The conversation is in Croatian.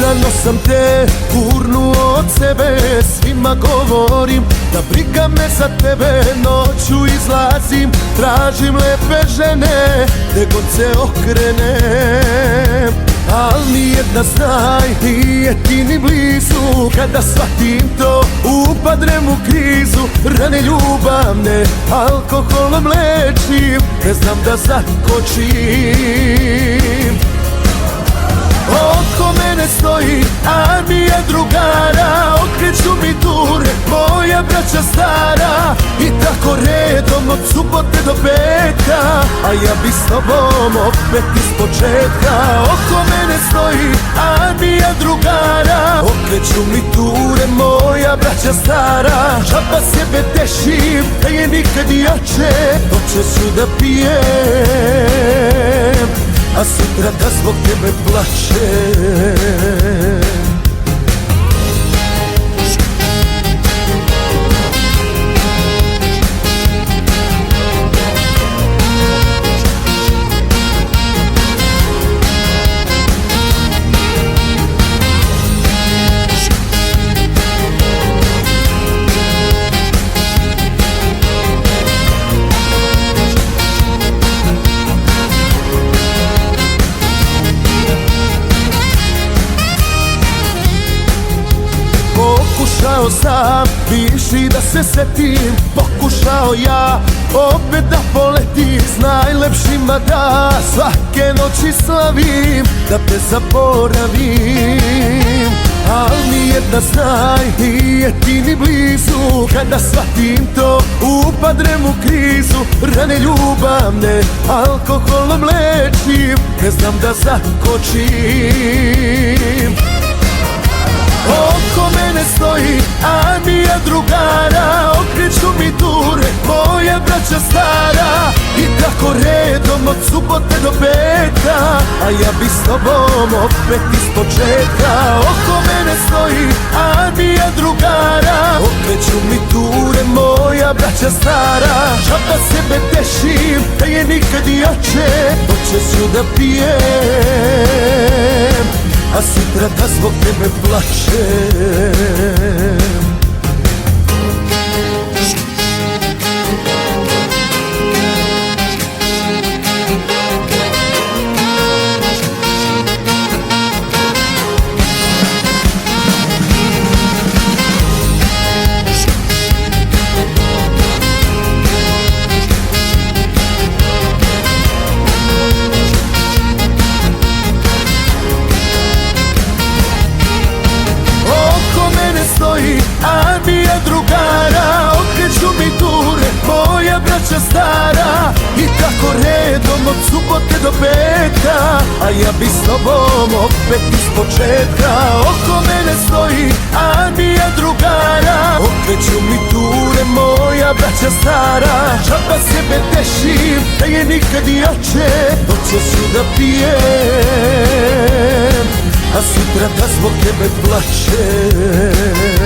Rano sam te gurnuo od sebe, svima govorim da briga me za tebe. Noću izlazim, tražim lepe žene, gde god se okrenem. Al nijedna, znaj, nije ti ni blizu. Kada shvatim to, upadnem u krizu. Rane ljubavne alkoholom lečim, ne znam da zakočim. Oko mene stoji armija drugara, okreću mi ture moja braća stara. I tako redom od subote do petka, a ja bi s tobom opet ispočetka. Oko mene stoji armija drugara, okreću mi ture moja braća stara. Žaba sebe tešim, da je nikad jače, počeću da pijem, a sutra da zbog tebe plačem. Pokušao sam viši da se setim, pokušao ja opet da poletim s najlepšima, da svake noći slavim, da te zaboravim. Al nijedna, znaj, nije ti ni blizu. Kada shvatim to, upadnem u krizu. Rane ljubavne alkoholom lečim, ne znam da zakočim. Oko mene stoji armija drugara, okreću mi ture moja braća stara. I tako redom od subote do petka, a ja bi s tobom opet ispočetka. Oko mene stoji armija drugara, okreću mi ture moja braća stara. Žaba sebe tešim, da je nikad jače, počeću da pijem, a sutra da zbog tebe plačem. Armija drugara, okreću mi ture moja braća stara. I tako redom od subote do petka, a ja bi s tobom opet ispočetka. Oko mene stoji armija drugara, okreću mi ture moja braća stara. Žaba sebe tešim, da je nikad jače, počeću da pijem, a sutra da zbog tebe plačem.